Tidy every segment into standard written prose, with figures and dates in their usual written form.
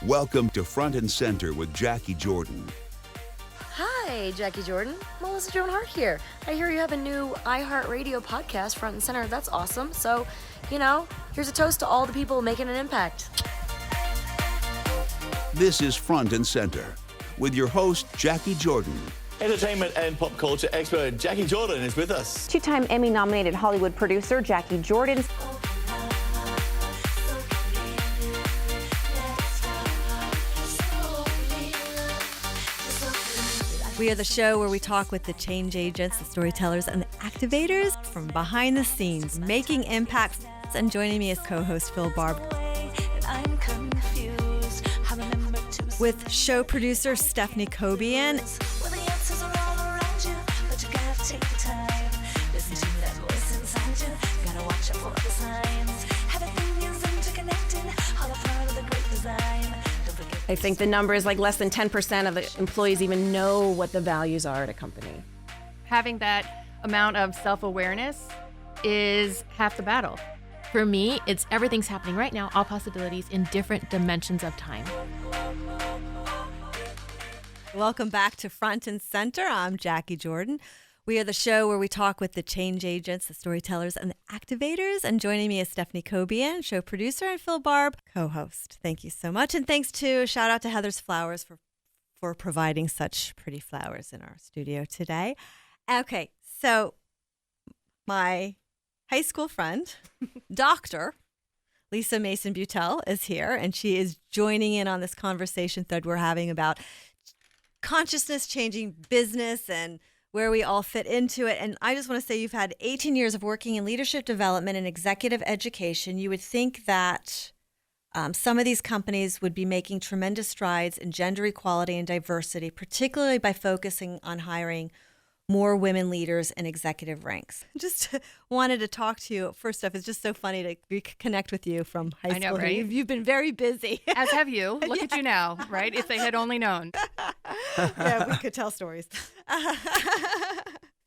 Welcome to Front and Center with Jacquie Jordan. Hi, Jacquie Jordan. Melissa Joan Hart here. I hear you have a new iHeartRadio podcast, Front and Center. That's awesome. So, here's a toast to all the people making an impact. This is Front and Center with your host, Jacquie Jordan. Entertainment and pop culture expert Jacquie Jordan is with us. Two-time Emmy-nominated Hollywood producer Jacquie Jordan. We are the show where we talk with the change agents, the storytellers, and the activators from behind the scenes, making impacts. And joining me is co-host Phillip Barbb. With show producer Stephanie Cobian. I think the number is like less than 10% of the employees even know what the values are at a company. Having that amount of self-awareness is half the battle. For me, it's everything's happening right now, all possibilities in different dimensions of time. Welcome back to Front and Center. I'm Jacquie Jordan. We are the show where we talk with the change agents, the storytellers, and the activators. And joining me is Stephanie Cobian, show producer, and Phil Barbb, co-host. Thank you so much. And thanks to, shout out to Heather's Flowers for providing such pretty flowers in our studio today. Okay, so my high school friend, Dr. Lisa Beutel is here, and she is joining in on this conversation thread we're having about consciousness changing business and where we all fit into it. And I just want to say you've had 18 years of working in leadership development and executive education. You would think that some of these companies would be making tremendous strides in gender equality and diversity, particularly by focusing on hiring more women leaders in executive ranks. Just wanted to talk to you. First off, it's just so funny to reconnect with you from high school. I know, right? You've been very busy. As have you. Look at you now, right? If they had only known. Yeah, we could tell stories.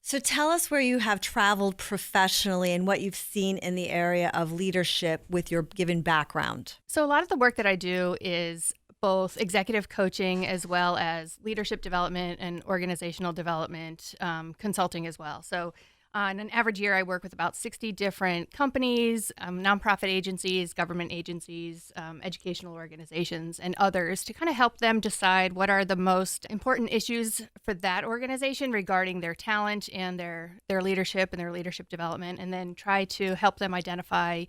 So tell us where you have traveled professionally and what you've seen in the area of leadership with your given background. So a lot of the work that I do is both executive coaching as well as leadership development and organizational development consulting as well. So on an average year, I work with about 60 different companies, nonprofit agencies, government agencies, educational organizations, and others to kind of help them decide what are the most important issues for that organization regarding their talent and their leadership and their leadership development, and then try to help them identify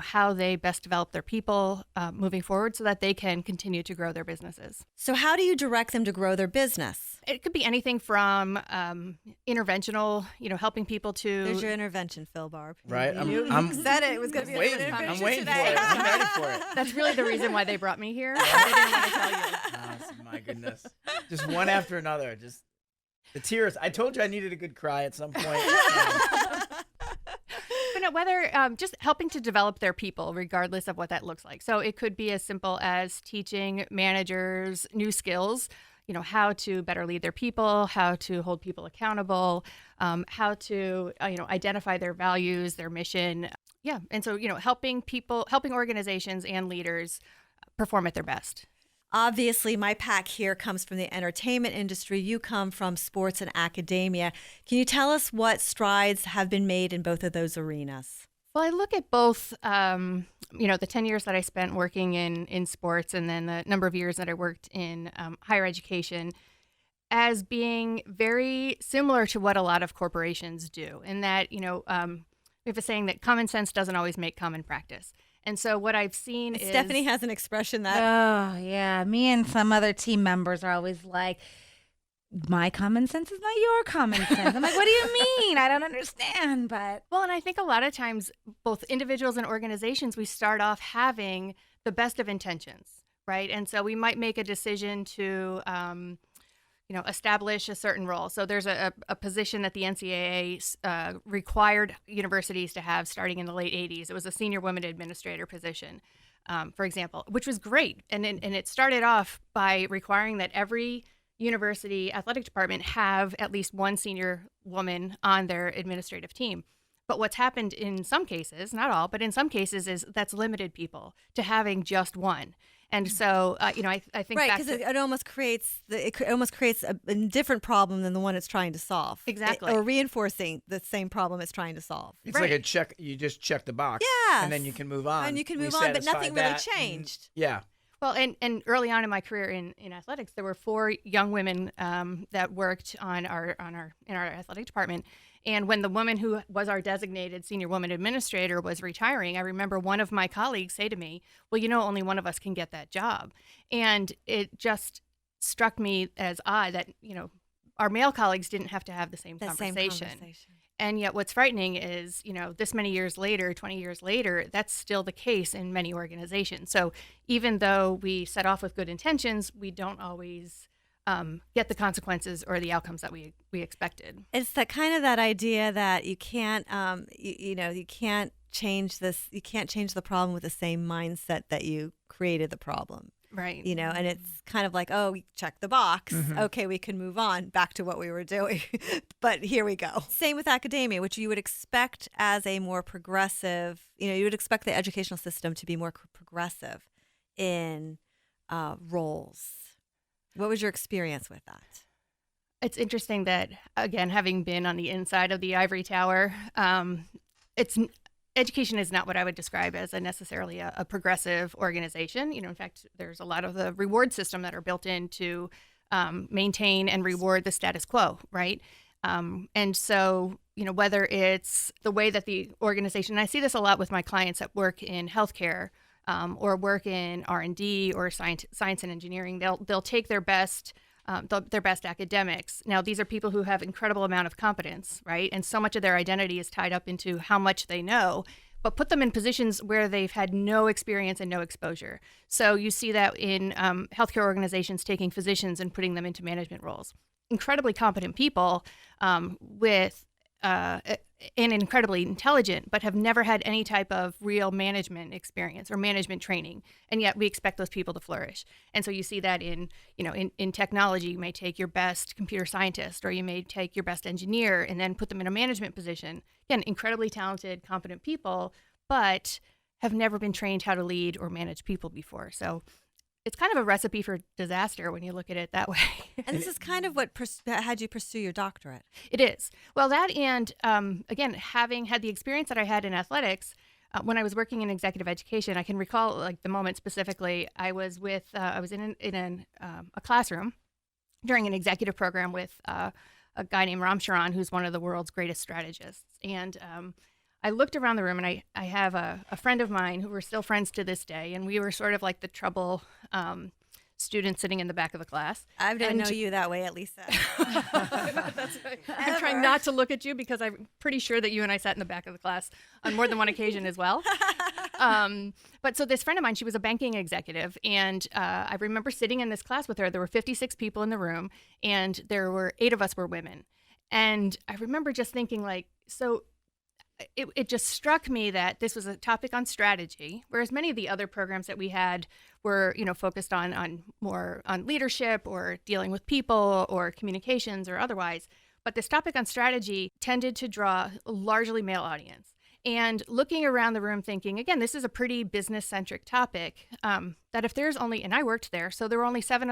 how they best develop their people moving forward so that they can continue to grow their businesses. So how do you direct them to grow their business? It could be anything from interventional, helping people to... There's your intervention, Phil Barbb. Right. You said it. It was going to be an intervention. I'm waiting today. for it. I'm ready for it. That's really the reason why they brought me here. I didn't want to tell you. Oh, my goodness. Just one after another. Just the tears. I told you I needed a good cry at some point. But no, whether just helping to develop their people, regardless of what that looks like. So it could be as simple as teaching managers new skills, how to better lead their people, how to hold people accountable, how to, identify their values, their mission. Yeah. And so, helping organizations and leaders perform at their best. Obviously, my pack here comes from the entertainment industry. You come from sports and academia. Can you tell us what strides have been made in both of those arenas? Well, I look at both, the 10 years that I spent working in sports and then the number of years that I worked in higher education as being very similar to what a lot of corporations do, in that, we have a saying that common sense doesn't always make common practice. And so what I've seen is... Stephanie has an expression that... Oh, yeah. Me and some other team members are always like, my common sense is not your common sense. I'm like, what do you mean? I don't understand, but... Well, and I think a lot of times, both individuals and organizations, we start off having the best of intentions, right? And so we might make a decision to... establish a certain role. So there's a position that the NCAA required universities to have starting in the late 80s. It was a senior women administrator position, for example, which was great. And it started off by requiring that every university athletic department have at least one senior woman on their administrative team. But what's happened in some cases, not all, but in some cases, is that's limited people to having just one. And so, I think Right, back because to, it almost creates a different problem than the one it's trying to solve. Exactly. Or reinforcing the same problem it's trying to solve. It's like a check. You just check the box. Yes. And then you can move on. And you can We move on, but satisfied nothing really that. changed. Yeah. well, and early on in my career in athletics, there were 4 young women that worked in our athletic department. And when the woman who was our designated senior woman administrator was retiring, I remember one of my colleagues say to me, well, only one of us can get that job. And it just struck me as odd that, our male colleagues didn't have to have the same conversation. And yet what's frightening is, this many years later, 20 years later, that's still the case in many organizations. So even though we set off with good intentions, we don't always get the consequences or the outcomes that we expected. It's that idea that you can't, you can't change this. You can't change the problem with the same mindset that you created the problem. Right. And it's kind of like, oh, we check the box. Mm-hmm. Okay, we can move on back to what we were doing. But here we go. Same with academia, which you would expect as a more progressive, you would expect the educational system to be more progressive in roles. What was your experience with that? It's interesting that, again, having been on the inside of the ivory tower, education is not what I would describe as necessarily a progressive organization. In fact, there's a lot of the reward system that are built in to maintain and reward the status quo, right? And so, whether it's the way that the organization, and I see this a lot with my clients that work in healthcare or work in R&D or science and engineering, they'll take their best academics. Now, these are people who have incredible amount of competence, right? And so much of their identity is tied up into how much they know, but put them in positions where they've had no experience and no exposure. So you see that in healthcare organizations taking physicians and putting them into management roles. Incredibly competent people and incredibly intelligent, but have never had any type of real management experience or management training. And yet we expect those people to flourish. And so you see that in technology. You may take your best computer scientist or you may take your best engineer and then put them in a management position. Again, incredibly talented, competent people, but have never been trained how to lead or manage people before. So it's kind of a recipe for disaster when you look at it that way. And this is kind of what had you pursue your doctorate. It is. Well, that and, again, having had the experience that I had in athletics, when I was working in executive education, I can recall the moment specifically. I was in a classroom during an executive program with a guy named Ram Charan, who's one of the world's greatest strategists. And I looked around the room, and I have a friend of mine who we're still friends to this day, and we were sort of like the trouble student sitting in the back of the class. I don't know you that way, at least. That's right. I'm trying not to look at you because I'm pretty sure that you and I sat in the back of the class on more than one occasion as well. But so this friend of mine, she was a banking executive, and I remember sitting in this class with her. There were 56 people in the room, and there were 8 of us were women. And I remember just thinking it just struck me that this was a topic on strategy, whereas many of the other programs that we had were, focused on more on leadership or dealing with people or communications or otherwise. But this topic on strategy tended to draw a largely male audience. And looking around the room thinking, again, this is a pretty business-centric topic, that if there's only, and I worked there, so there were only 7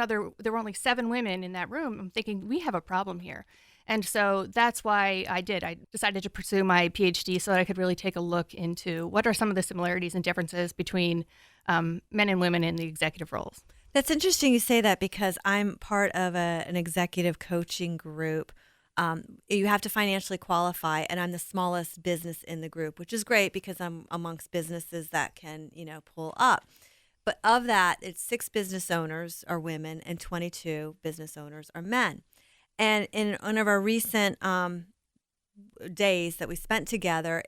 women in that room, I'm thinking we have a problem here. And so that's why I decided to pursue my Ph.D. so that I could really take a look into what are some of the similarities and differences between men and women in the executive roles. That's interesting you say that because I'm part of an executive coaching group. You have to financially qualify, and I'm the smallest business in the group, which is great because I'm amongst businesses that can, pull up. But of that, it's 6 business owners are women and 22 business owners are men. And in one of our recent days that we spent together,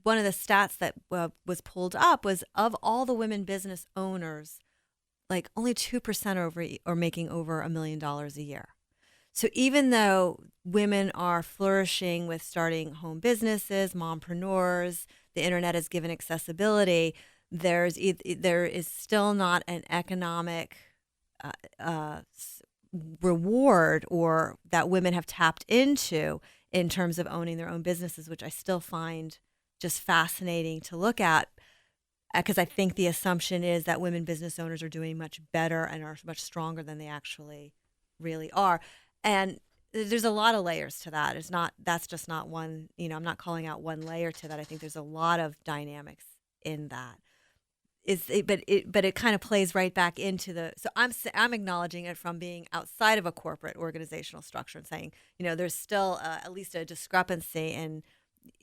one of the stats that was pulled up was of all the women business owners, only 2% are making over $1 million a year. So even though women are flourishing with starting home businesses, mompreneurs, the internet has given accessibility, there is still not an economic reward or that women have tapped into in terms of owning their own businesses, which I still find just fascinating to look at. because I think the assumption is that women business owners are doing much better and are much stronger than they actually really are. And there's a lot of layers to that. That's just not one, I'm not calling out one layer to that. I think there's a lot of dynamics in that. But it kind of plays right back into so I'm acknowledging it from being outside of a corporate organizational structure and saying, there's still at least a discrepancy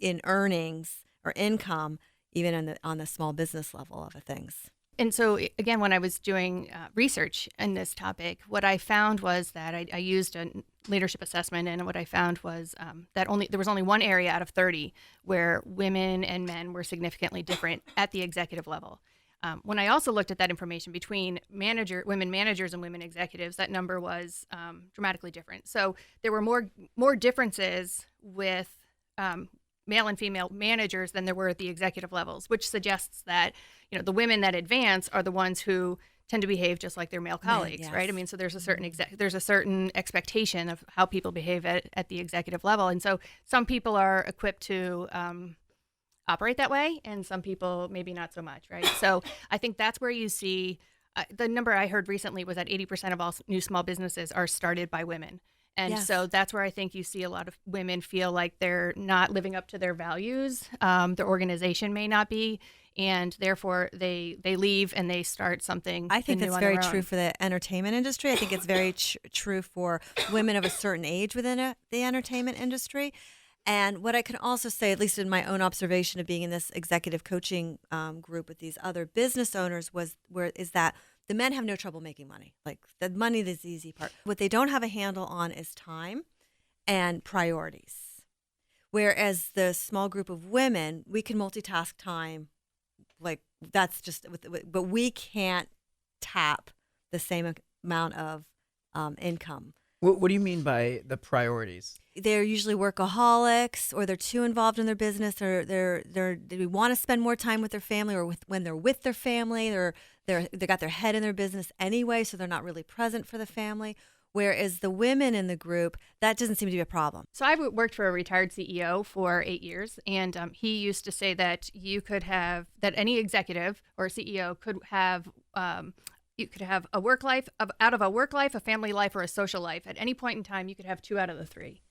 in earnings or income, even on the small business level of things. And so, again, when I was doing research in this topic, what I found was that I used a leadership assessment, and what I found was that there was only one area out of 30 where women and men were significantly different at the executive level. When I also looked at that information between women managers and women executives, that number was dramatically different. So there were more differences with male and female managers than there were at the executive levels, which suggests that the women that advance are the ones who tend to behave just like their male colleagues, yes. right? I mean, so there's a certain expectation of how people behave at the executive level, and so some people are equipped to operate that way, and some people maybe not so much, right? So I think that's where you see the number I heard recently was that 80% of all new small businesses are started by women. And Yes. so that's where I think you see a lot of women feel like they're not living up to their values. Their organization may not be, and therefore they leave and they start something. I think new that's on very their own. true for the entertainment industry. I think it's very true for women of a certain age within the entertainment industry. And what I can also say, at least in my own observation of being in this executive coaching group with these other business owners, is that the men have no trouble making money. Like, the money is the easy part. What they don't have a handle on is time and priorities. Whereas the small group of women, we can multitask time. Like, that's just, but we can't tap the same amount of income. What do you mean by the priorities? They're usually workaholics, or they're too involved in their business, or they want to spend more time with their family, or when they're with their family, they got their head in their business anyway, so they're not really present for the family. Whereas the women in the group, that doesn't seem to be a problem. So I worked for a retired CEO for 8 years, and he used to say that that any executive or CEO could have. You could have a work life, out of a work life, a family life, or a social life. At any point in time, you could have 2 out of the 3.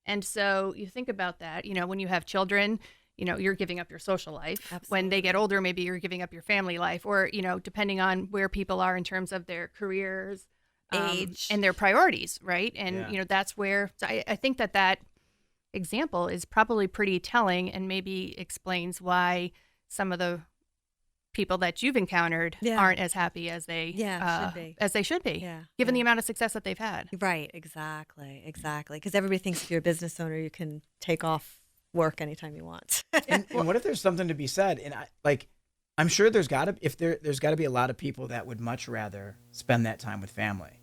And so you think about that, when you have children, you're giving up your social life. Absolutely. When they get older, maybe you're giving up your family life, or, depending on where people are in terms of their careers, age, and their priorities, right? And, Yeah. that's where I think that example is probably pretty telling, and maybe explains why some of the people that you've encountered aren't as happy as they should be, given the amount of success that they've had. Right, exactly. Because everybody thinks if you're a business owner, you can take off work anytime you want. And what if there's something to be said? And I'm sure there's got to be a lot of people that would much rather spend that time with family.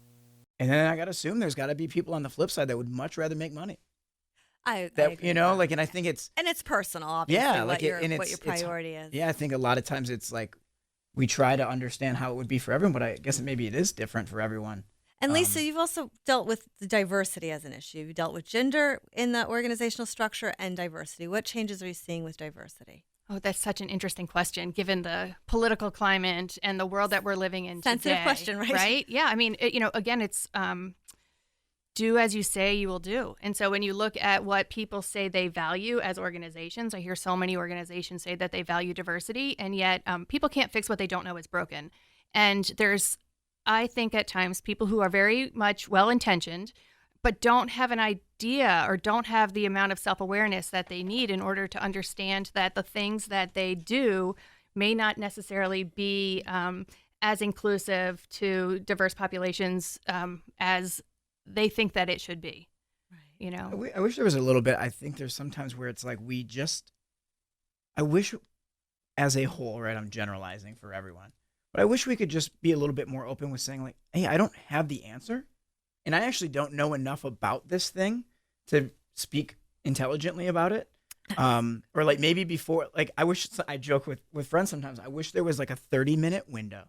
And then I got to assume there's got to be people on the flip side that would much rather make money. I agree and I think it's personal, obviously. Yeah, what your it's priority is. Yeah, I think a lot of times it's like we try to understand how it would be for everyone, but I guess maybe it is different for everyone. And Lisa, you've also dealt with the diversity as an issue. You dealt with gender in the organizational structure and diversity. What changes are you seeing with diversity? Oh, that's such an interesting question, given the political climate and the world that we're living in Sensitive today. question, right? Right? Yeah. I mean, again, it's do as you say you will do. And so when you look at what people say they value as organizations, I hear so many organizations say that they value diversity, and yet people can't fix what they don't know is broken. And there's, I think at times, people who are very much well-intentioned, but don't have an idea or don't have the amount of self-awareness that they need in order to understand that the things that they do may not necessarily be as inclusive to diverse populations as they think that it should be. Right. I wish there was a little bit. I think there's sometimes where it's like I wish as a whole, right, I'm generalizing for everyone, but I wish we could just be a little bit more open with saying, like, hey, I don't have the answer, and I actually don't know enough about this thing to speak intelligently about it. Or like maybe before, like I joke with friends sometimes, I wish there was like a 30-minute window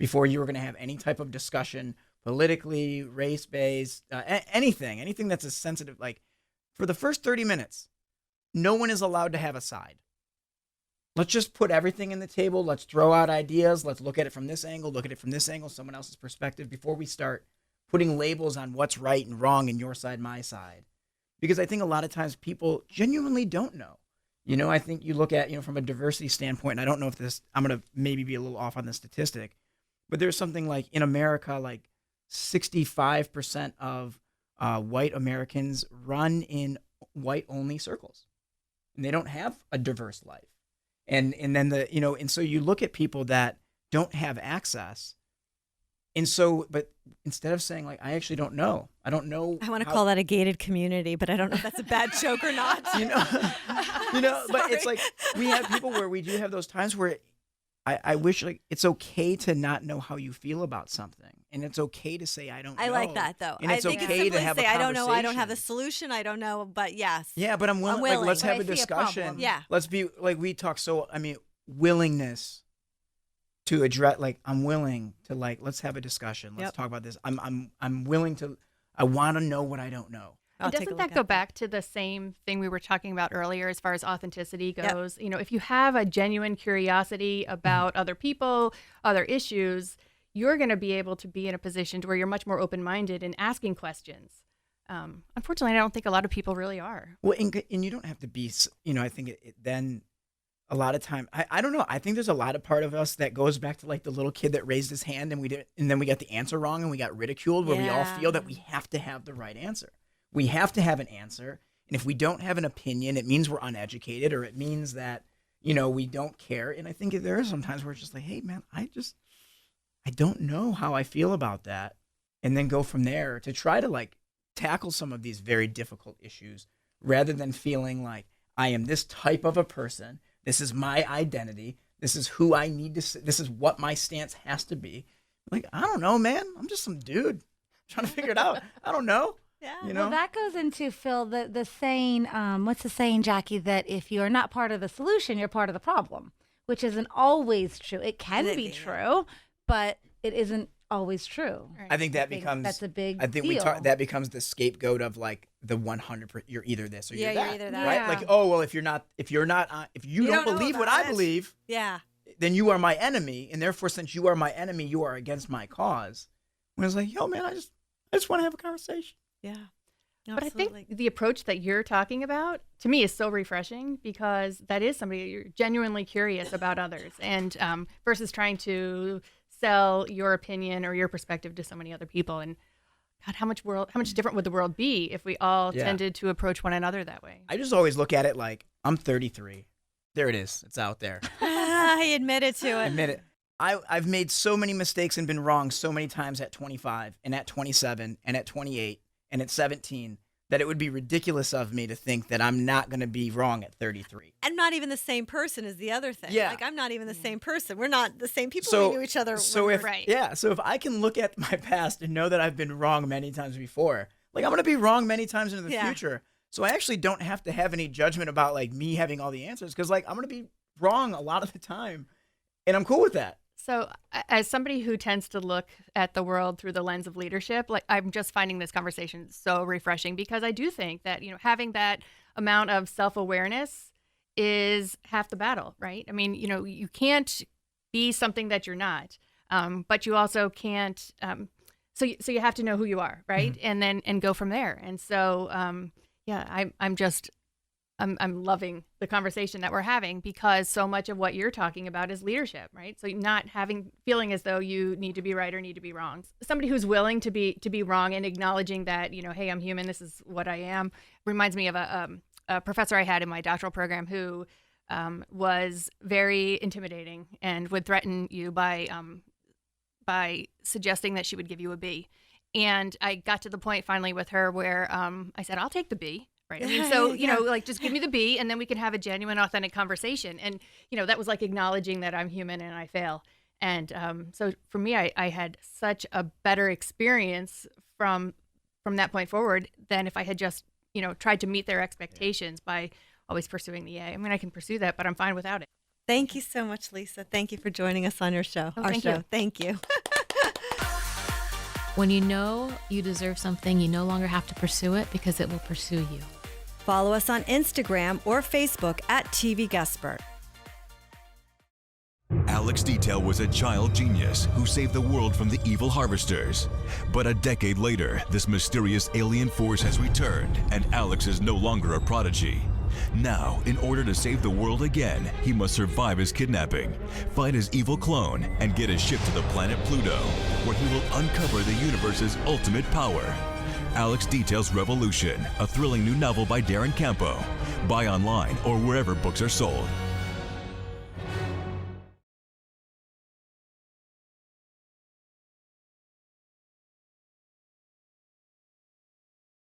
before you were going to have any type of discussion, politically, race-based, anything that's a sensitive, like for the first 30 minutes, no one is allowed to have a side. let's just put everything in the table. Let's throw out ideas. Let's look at it from this angle, look at it from this angle, someone else's perspective, before we start putting labels on what's right and wrong in your side, my side. Because I think a lot of times people genuinely don't know. I think you look at, from a diversity standpoint, and I don't know if I'm going to maybe be a little off on the statistic, but there's something like in America, like 65% of white Americans run in white-only circles, and they don't have a diverse life. And then and so you look at people that don't have access, and so, but instead of saying like, I actually don't know. I don't know. I want to call that a gated community, but I don't know if that's a bad joke or not. But it's like we have people where we do have those times where I wish like it's okay to not know how you feel about something, and it's okay to say I don't know. I like that though. And it's I think okay it's to have say, a I conversation. don't know. I don't have the solution. I don't know, but yes. Yeah, but I'm willing. Like, let's have a discussion. Yeah. Let's be like we talk. So willingness to address. Like I'm willing to like let's have a discussion. Let's talk about this. I'm willing to. I want to know what I don't know. And doesn't that go back to the same thing we were talking about earlier as far as authenticity goes? Yep. If you have a genuine curiosity about other people, other issues, you're going to be able to be in a position to where you're much more open-minded in asking questions. Unfortunately, I don't think a lot of people really are. Well, and you don't have to be, I think it then a lot of time, I don't know. I think there's a lot of part of us that goes back to like the little kid that raised his hand and then we got the answer wrong and we got ridiculed, where we all feel that we have to have the right answer. We have to have an answer. And if we don't have an opinion, it means we're uneducated, or it means that, we don't care. And I think there are some times where it's just like, hey man, I don't know how I feel about that. And then go from there to try to like tackle some of these very difficult issues, rather than feeling like I am this type of a person. This is my identity. This is who I need to, this is what my stance has to be. Like, I don't know, man. I'm just some dude trying to figure it out. I don't know. Yeah. Well, that goes into, Phil, the saying, what's the saying, Jackie, that if you are not part of the solution, you're part of the problem, which isn't always true. It can be true, but it isn't always true. Right. I think that's a big I think deal. that becomes the scapegoat of like the 100%. You're either this or you're that. You're either that. Right? Yeah. Like, oh, well, if you don't believe what I believe, then you are my enemy. And therefore, since you are my enemy, you are against my cause. When it's like, yo, man, I just want to have a conversation. Yeah. But I think the approach that you're talking about, to me, is so refreshing, because that is somebody you're genuinely curious about others, and versus trying to sell your opinion or your perspective to so many other people. And God, how much different would the world be if we all tended to approach one another that way? I just always look at it like, I'm 33. There it is. It's out there. He admitted to it. Admit it. I've made so many mistakes and been wrong so many times at 25 and at 27 and at 28 and at 17 that it would be ridiculous of me to think that I'm not going to be wrong at 33. I'm not even the same person is the other thing. Yeah. Like, I'm not even the same person. We're not the same people. So, we knew each other. So if I can look at my past and know that I've been wrong many times before, like I'm going to be wrong many times into the future. So I actually don't have to have any judgment about like me having all the answers, because like I'm going to be wrong a lot of the time, and I'm cool with that. So as somebody who tends to look at the world through the lens of leadership, like I'm just finding this conversation so refreshing, because I do think that, having that amount of self-awareness is half the battle, right? I mean, you can't be something that you're not, but you also can't. So you have to know who you are, right? Mm-hmm. And go from there. And so, I'm loving the conversation that we're having, because so much of what you're talking about is leadership, right? So not feeling as though you need to be right or need to be wrong. Somebody who's willing to be wrong and acknowledging that, hey, I'm human. This is what I am. Reminds me of a professor I had in my doctoral program who was very intimidating and would threaten you by suggesting that she would give you a B. And I got to the point finally with her where I said, I'll take the B. Right. I mean, so, like, just give me the B, and then we can have a genuine, authentic conversation. And, that was like acknowledging that I'm human and I fail. And so for me, I had such a better experience from that point forward than if I had just, tried to meet their expectations by always pursuing the A. I mean, I can pursue that, but I'm fine without it. Thank you so much, Lisa. Thank you for joining us on your show. Thank you. Thank you. When you know you deserve something, you no longer have to pursue it, because it will pursue you. Follow us on Instagram or Facebook at TV Guestspurt. Alex Detail was a child genius who saved the world from the evil harvesters. But a decade later, this mysterious alien force has returned, and Alex is no longer a prodigy. Now, in order to save the world again, he must survive his kidnapping, fight his evil clone, and get his ship to the planet Pluto, where he will uncover the universe's ultimate power. Alex Detail's Revolution, a thrilling new novel by Darren Campo. Buy online or wherever books are sold.